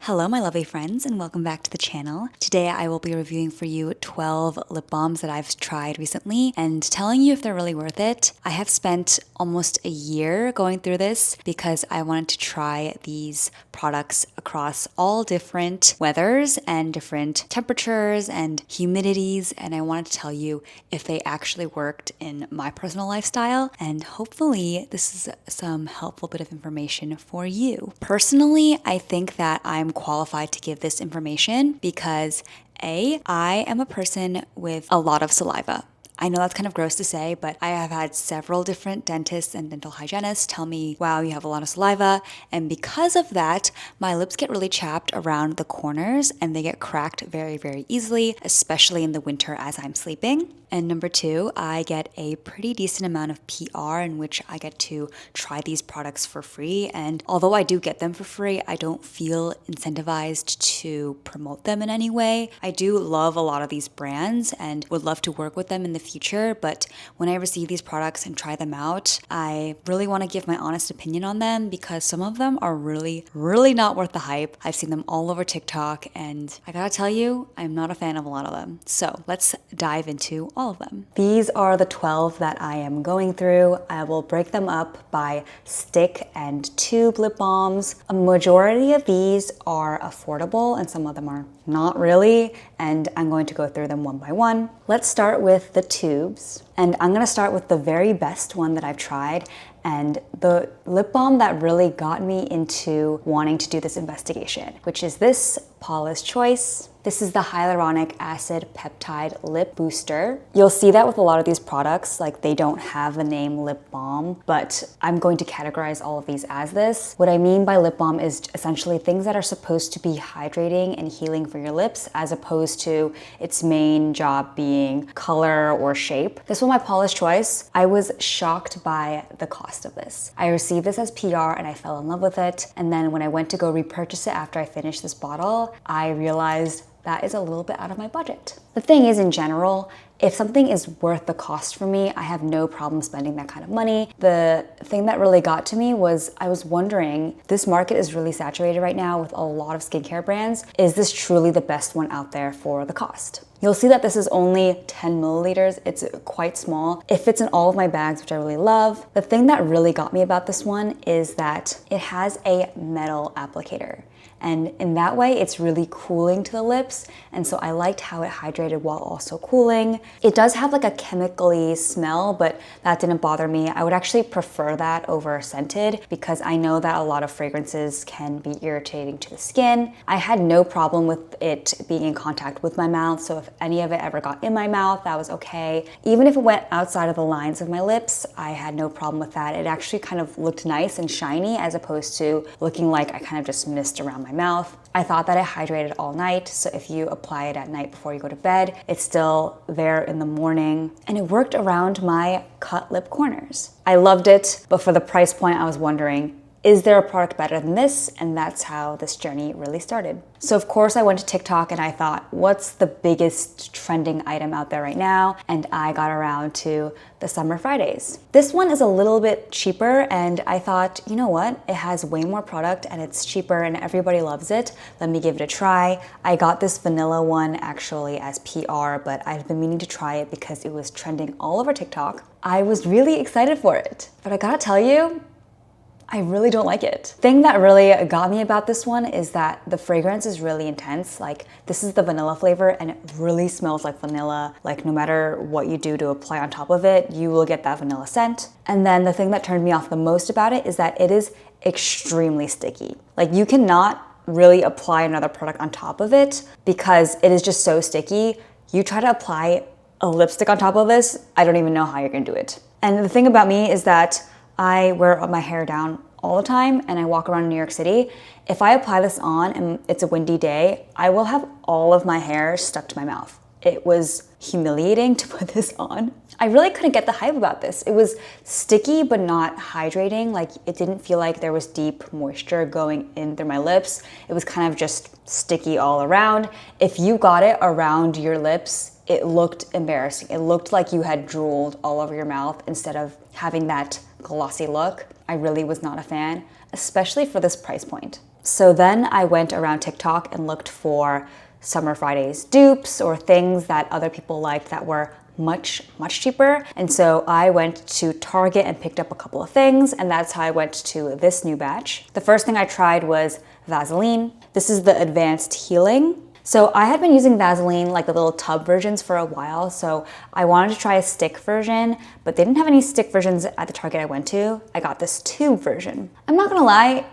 Hello my lovely friends and welcome back to the channel. Today I will be reviewing for you 12 lip balms that I've tried recently and telling you if they're really worth it. I have spent almost a year going through this because I wanted to try these products across all different weathers and different temperatures and humidities, and I wanted to tell you if they actually worked in my personal lifestyle, and hopefully this is some helpful bit of information for you. Personally, I think that I'm qualified to give this information because I am a person with a lot of saliva. I know that's kind of gross to say, but I have had several different dentists and dental hygienists tell me, wow, you have a lot of saliva. And because of that, my lips get really chapped around the corners and they get cracked very, very easily, especially in the winter as I'm sleeping. And number two, I get a pretty decent amount of PR in which I get to try these products for free. And although I do get them for free, I don't feel incentivized to promote them in any way. I do love a lot of these brands and would love to work with them in the future, but when I receive these products and try them out, I really want to give my honest opinion on them because some of them are really, really not worth the hype. I've seen them all over TikTok and I gotta tell you, I'm not a fan of a lot of them. So let's dive into all of them. These are the 12 that I am going through. I will break them up by stick and tube lip balms. A majority of these are affordable and some of them are not really, and I'm going to go through them one by one. Let's start with the tubes, and I'm gonna start with the very best one that I've tried and the lip balm that really got me into wanting to do this investigation, which is this Paula's Choice. This is the hyaluronic acid peptide lip booster. You'll see that with a lot of these products, like they don't have the name lip balm, but I'm going to categorize all of these as this. What I mean by lip balm is essentially things that are supposed to be hydrating and healing for your lips as opposed to its main job being color or shape. This one by Paula's Choice, I was shocked by the cost of this. I received this as PR and I fell in love with it. And then when I went to go repurchase it after I finished this bottle, I realized that is a little bit out of my budget. The thing is, in general, if something is worth the cost for me, I have no problem spending that kind of money. The thing that really got to me was I was wondering, this market is really saturated right now with a lot of skincare brands. Is this truly the best one out there for the cost? You'll see that this is only 10 milliliters. It's quite small. It fits in all of my bags, which I really love. The thing that really got me about this one is that it has a metal applicator. And in that way, it's really cooling to the lips. And so I liked how it hydrated while also cooling. It does have like a chemically smell, but that didn't bother me. I would actually prefer that over scented because I know that a lot of fragrances can be irritating to the skin. I had no problem with it being in contact with my mouth. So if any of it ever got in my mouth, that was okay. Even if it went outside of the lines of my lips, I had no problem with that. It actually kind of looked nice and shiny as opposed to looking like I kind of just mist around my mouth. I thought that it hydrated all night, so if you apply it at night before you go to bed, it's still there in the morning, and it worked around my cut lip corners. I loved it, but for the price point, I was wondering, is there a product better than this? And that's how this journey really started. So of course I went to TikTok and I thought, what's the biggest trending item out there right now? And I got around to the Summer Fridays. This one is a little bit cheaper and I thought, you know what? It has way more product and it's cheaper and everybody loves it. Let me give it a try. I got this vanilla one actually as PR, but I've been meaning to try it because it was trending all over TikTok. I was really excited for it, but I gotta tell you, I really don't like it. Thing that really got me about this one is that the fragrance is really intense. Like this is the vanilla flavor and it really smells like vanilla. Like no matter what you do to apply on top of it, you will get that vanilla scent. And then the thing that turned me off the most about it is that it is extremely sticky. Like you cannot really apply another product on top of it because it is just so sticky. You try to apply a lipstick on top of this, I don't even know how you're gonna do it. And the thing about me is that I wear my hair down all the time and I walk around New York City. If I apply this on and it's a windy day, I will have all of my hair stuck to my mouth. It was humiliating to put this on. I really couldn't get the hype about this. It was sticky but not hydrating. Like it didn't feel like there was deep moisture going in through my lips. It was kind of just sticky all around. If you got it around your lips, it looked embarrassing. It looked like you had drooled all over your mouth instead of having that glossy look. I really was not a fan, especially for this price point. So then I went around TikTok and looked for Summer Fridays dupes or things that other people liked that were much cheaper. And so I went to Target and picked up a couple of things, and that's how I went to this new batch. The first thing I tried was Vaseline. This is the Advanced Healing. So I had been using Vaseline, like the little tub versions, for a while, so I wanted to try a stick version, but they didn't have any stick versions at the Target I went to. I got this tube version. I'm not gonna lie,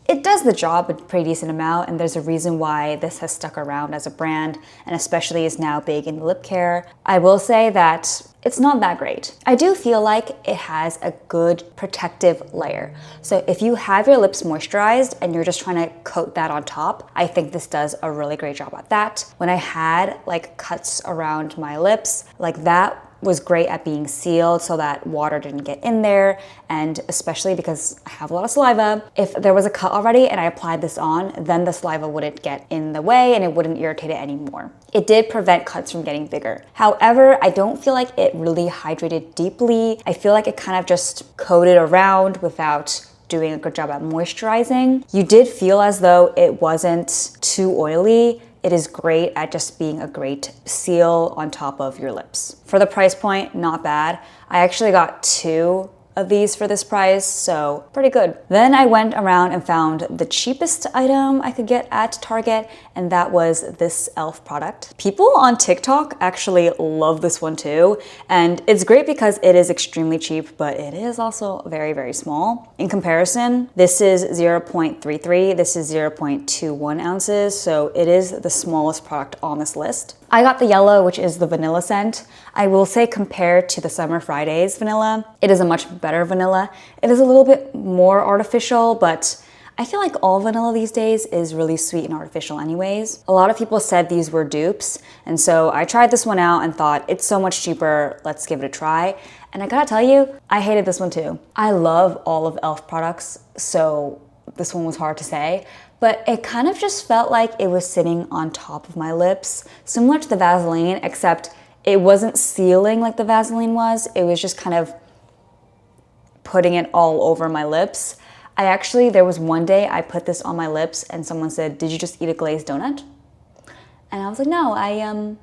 it does the job a pretty decent amount, and there's a reason why this has stuck around as a brand, and especially is now big in lip care. I will say that it's not that great. I do feel like it has a good protective layer. So if you have your lips moisturized and you're just trying to coat that on top, I think this does a really great job at that. When I had like cuts around my lips, like that was great at being sealed so that water didn't get in there, and especially because I have a lot of saliva, if there was a cut already and I applied this on, then the saliva wouldn't get in the way and it wouldn't irritate it anymore. It did prevent cuts from getting bigger. However, I don't feel like it really hydrated deeply. I feel like it kind of just coated around without doing a good job at moisturizing. You did feel as though it wasn't too oily. It is great at just being a great seal on top of your lips. For the price point, not bad. I actually got 2 of these for this price, so pretty good. Then I went around and found the cheapest item I could get at Target, and that was this e.l.f. product. People on TikTok actually love this one too, and it's great because it is extremely cheap, but it is also very small. In comparison, this is 0.33, this is 0.21 ounces, so it is the smallest product on this list. I got the yellow, which is the vanilla scent. I will say compared to the Summer Fridays vanilla, it is a much better vanilla. It is a little bit more artificial, but I feel like all vanilla these days is really sweet and artificial anyways. A lot of people said these were dupes, and so I tried this one out and thought it's so much cheaper, let's give it a try. And I gotta tell you, I hated this one too. I love all of e.l.f. products, so this one was hard to say, but it kind of just felt like it was sitting on top of my lips, similar to the Vaseline, except it wasn't sealing like the Vaseline was. It was just kind of putting it all over my lips. There was one day I put this on my lips and someone said, "Did you just eat a glazed donut?" And I was like, no,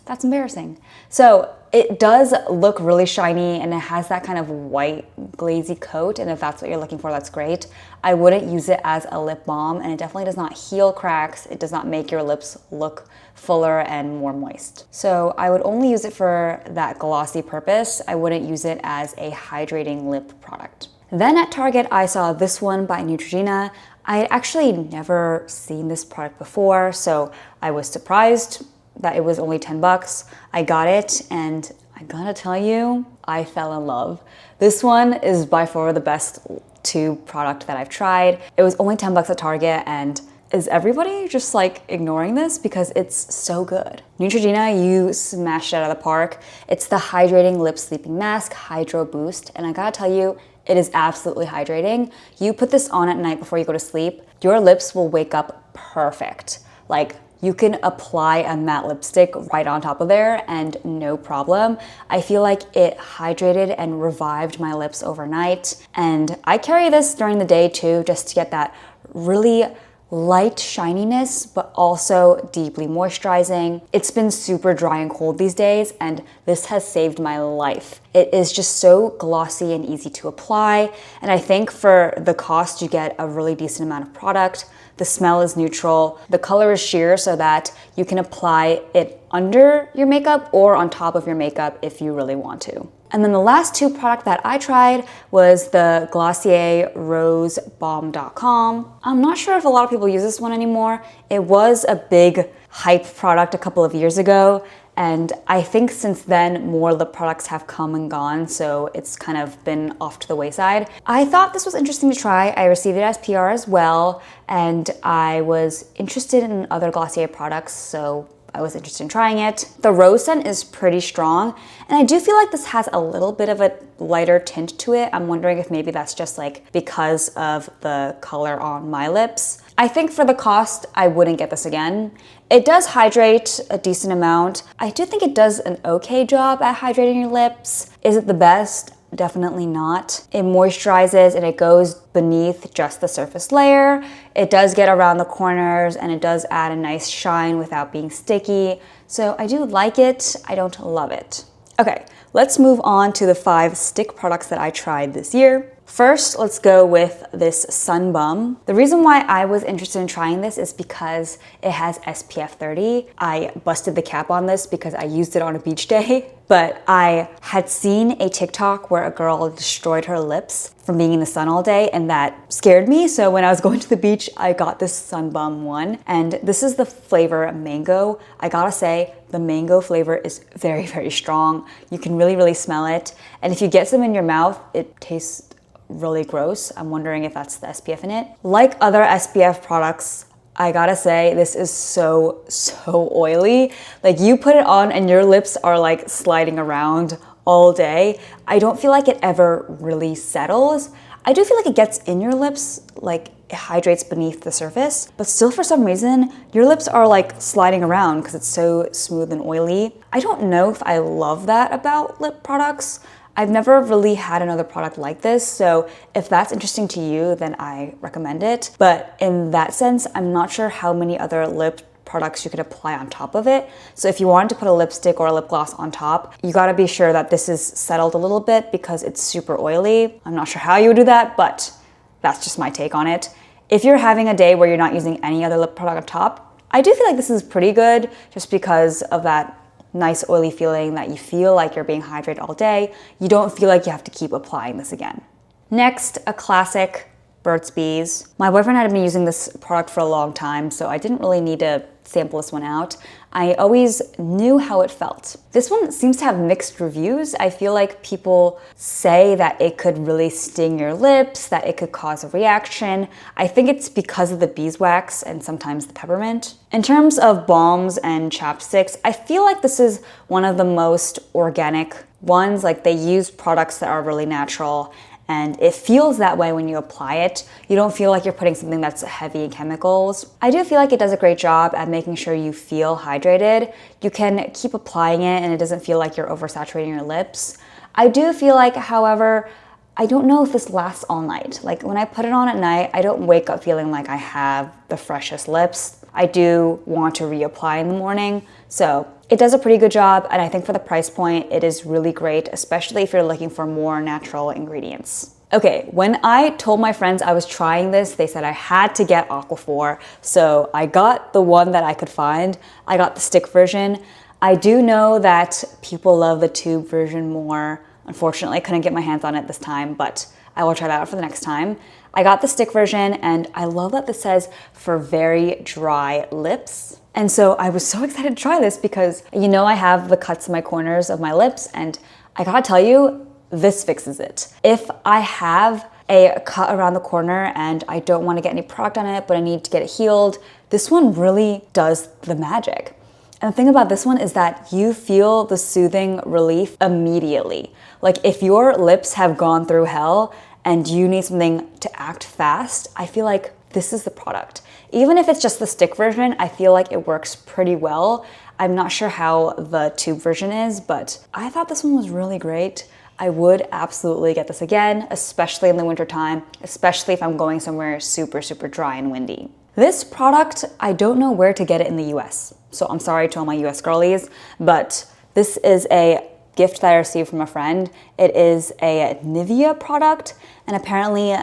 that's embarrassing. So it does look really shiny and it has that kind of white glazy coat, and if that's what you're looking for, that's great. I wouldn't use it as a lip balm, and it definitely does not heal cracks. It does not make your lips look fuller and more moist. So I would only use it for that glossy purpose. I wouldn't use it as a hydrating lip product. Then at Target, I saw this one by Neutrogena. I had actually never seen this product before, so I was surprised that it was only 10 bucks. I got it, and I gotta tell you, I fell in love. This one is by far the best tube product that I've tried. It was only 10 bucks at Target, and is everybody just like ignoring this because it's so good? Neutrogena, you smashed it out of the park. It's the Hydrating Lip Sleeping Mask Hydro Boost, and I gotta tell you, it is absolutely hydrating. You put this on at night before you go to sleep, your lips will wake up perfect. Like, you can apply a matte lipstick right on top of there and no problem. I feel like it hydrated and revived my lips overnight. And I carry this during the day too, just to get that really light shininess, but also deeply moisturizing. It's been super dry and cold these days, and this has saved my life. It is just so glossy and easy to apply. And I think for the cost, you get a really decent amount of product. The smell is neutral. The color is sheer so that you can apply it under your makeup or on top of your makeup if you really want to. And then the last 2 product that I tried was the Glossier Rose Balm.com. I'm not sure if a lot of people use this one anymore. It was a big hype product a couple of years ago, and I think since then more lip products have come and gone, so it's kind of been off to the wayside. I thought this was interesting to try. I received it as PR as well, and I was interested in other Glossier products, so I was interested in trying it. The rose scent is pretty strong, and I do feel like this has a little bit of a lighter tint to it. I'm wondering if maybe that's just like because of the color on my lips. I think for the cost, I wouldn't get this again. It does hydrate a decent amount. I do think it does an okay job at hydrating your lips. Is it the best? Definitely not. It moisturizes and it goes beneath just the surface layer. It does get around the corners and it does add a nice shine without being sticky. So I do like it. I don't love it. Okay, let's move on to the 5 stick products that I tried this year. First, let's go with this Sun Balm. The reason why I was interested in trying this is because it has SPF 30. I busted the cap on this because I used it on a beach day, but I had seen a TikTok where a girl destroyed her lips from being in the sun all day, and that scared me. So when I was going to the beach, I got this Sun Balm one, and this is the flavor mango. I gotta say, the mango flavor is very, very strong. You can really, really smell it. And if you get some in your mouth, it tastes really gross. I'm wondering if that's the SPF in it. Like other SPF products, I gotta say, this is so oily. Like, you put it on and your lips are like sliding around all day. I don't feel like it ever really settles. I do feel like it gets in your lips, like it hydrates beneath the surface, but still for some reason, your lips are like sliding around because it's so smooth and oily. I don't know if I love that about lip products. I've never really had another product like this, so if that's interesting to you, then I recommend it. But in that sense, I'm not sure how many other lip products you could apply on top of it. So if you wanted to put a lipstick or a lip gloss on top, you gotta be sure that this is settled a little bit because it's super oily. I'm not sure how you would do that, but that's just my take on it. If you're having a day where you're not using any other lip product on top, I do feel like this is pretty good just because of that nice oily feeling that you feel like you're being hydrated all day. You don't feel like you have to keep applying this again. Next, a classic, Burt's Bees. My boyfriend had been using this product for a long time, so I didn't really need to sample this one out. I always knew how it felt. This one seems to have mixed reviews. I feel like people say that it could really sting your lips, that it could cause a reaction. I think it's because of the beeswax and sometimes the peppermint. In terms of balms and chapsticks, I feel like this is one of the most organic ones. Like, they use products that are really natural, and it feels that way when you apply it. You don't feel like you're putting something that's heavy in chemicals. I do feel like it does a great job at making sure you feel hydrated. You can keep applying it and it doesn't feel like you're oversaturating your lips. I do feel like, however, I don't know if this lasts all night. Like, when I put it on at night, I don't wake up feeling like I have the freshest lips. I do want to reapply in the morning. So it does a pretty good job, and I think for the price point, it is really great, especially if you're looking for more natural ingredients. Okay, when I told my friends I was trying this, they said I had to get Aquaphor, so I got the one that I could find. I got the stick version. I do know that people love the tube version more. Unfortunately, I couldn't get my hands on it this time, but I will try that out for the next time. I got the stick version, and I love that this says for very dry lips. And so I was so excited to try this because, you know, I have the cuts in my corners of my lips, and I gotta tell you, this fixes it. If I have a cut around the corner and I don't want to get any product on it, but I need to get it healed, this one really does the magic. And the thing about this one is that you feel the soothing relief immediately. Like, if your lips have gone through hell and you need something to act fast, I feel like this is the product. Even if it's just the stick version, I feel like it works pretty well. I'm not sure how the tube version is, but I thought this one was really great. I would absolutely get this again, especially in the wintertime, especially if I'm going somewhere super dry and windy. This product, I don't know where to get it in the US. So I'm sorry to all my US girlies, but this is a gift that I received from a friend. It is a Nivea product, and apparently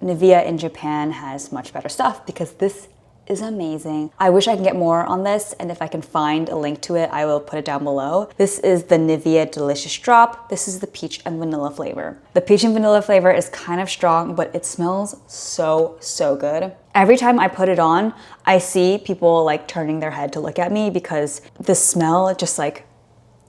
Nivea in Japan has much better stuff because this is amazing. I wish I can get more on this, and if I can find a link to it, I will put it down below. This is the Nivea Delicious Drop. This is the peach and vanilla flavor. The peach and vanilla flavor is kind of strong, but it smells so good. Every time I put it on, I see people like turning their head to look at me because the smell just like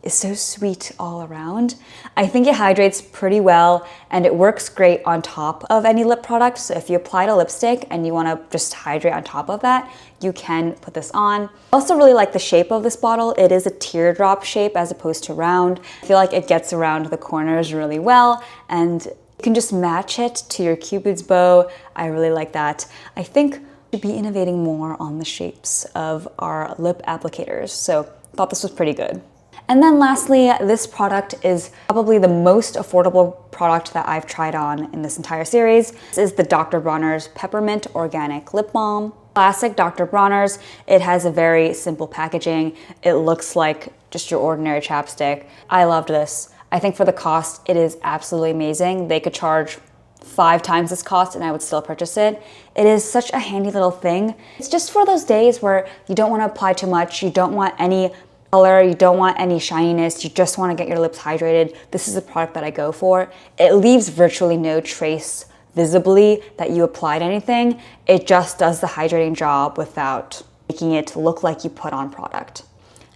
is so sweet all around. I think it hydrates pretty well, and it works great on top of any lip product. So if you applied a lipstick and you wanna just hydrate on top of that, you can put this on. I also really like the shape of this bottle. It is a teardrop shape as opposed to round. I feel like it gets around the corners really well, and you can just match it to your Cupid's bow. I really like that. I think we should be innovating more on the shapes of our lip applicators. So I thought this was pretty good. And then lastly, this product is probably the most affordable product that I've tried on in this entire series. This is the Dr. Bronner's Peppermint Organic Lip Balm. Classic Dr. Bronner's. It has a very simple packaging. It looks like just your ordinary chapstick. I loved this. I think for the cost, it is absolutely amazing. They could charge 5 times this cost and I would still purchase it. It is such a handy little thing. It's just for those days where you don't want to apply too much, you don't want any color, you don't want any shininess, you just want to get your lips hydrated. This is the product that I go for. It leaves virtually no trace visibly that you applied anything. It just does the hydrating job without making it look like you put on product.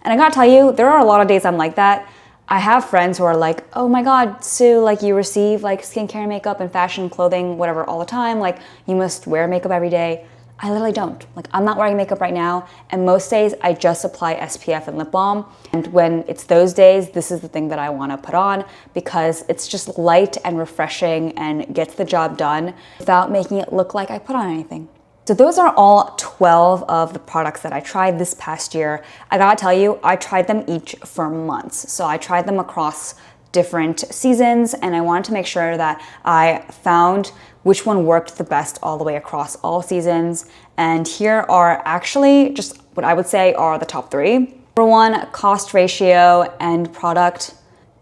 And I gotta tell you, there are a lot of days I'm like that. I have friends who are like, oh my God, Sue, like you receive like skincare, makeup, and fashion, clothing, whatever all the time. Like you must wear makeup every day. I literally don't. Like I'm not wearing makeup right now. And most days I just apply SPF and lip balm. And when it's those days, this is the thing that I wanna put on because it's just light and refreshing and gets the job done without making it look like I put on anything. So those are all 12 of the products that I tried this past year. I gotta tell you, I tried them each for months. So I tried them across different seasons and I wanted to make sure that I found which one worked the best all the way across all seasons. And here are actually just what I would say are the top 3. Number 1, cost ratio and product.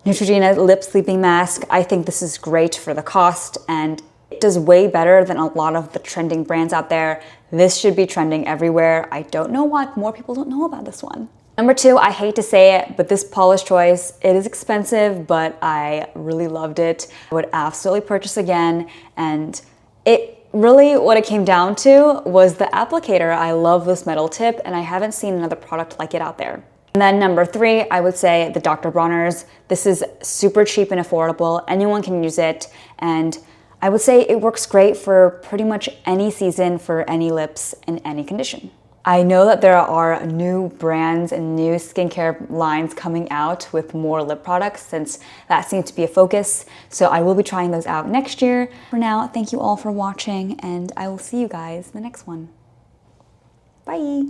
Neutrogena Lip Sleeping Mask. I think this is great for the cost and it does way better than a lot of the trending brands out there. This should be trending everywhere. I don't know why more people don't know about this one. Number 2, I hate to say it, but this Paula's Choice, it is expensive, but I really loved it. I would absolutely purchase again. And it really, what it came down to was the applicator. I love this metal tip and I haven't seen another product like it out there. And then number 3, I would say the Dr. Bronner's. This is super cheap and affordable. Anyone can use it. And I would say it works great for pretty much any season for any lips in any condition. I know that there are new brands and new skincare lines coming out with more lip products since that seems to be a focus. So I will be trying those out next year. For now, thank you all for watching and I will see you guys in the next one. Bye.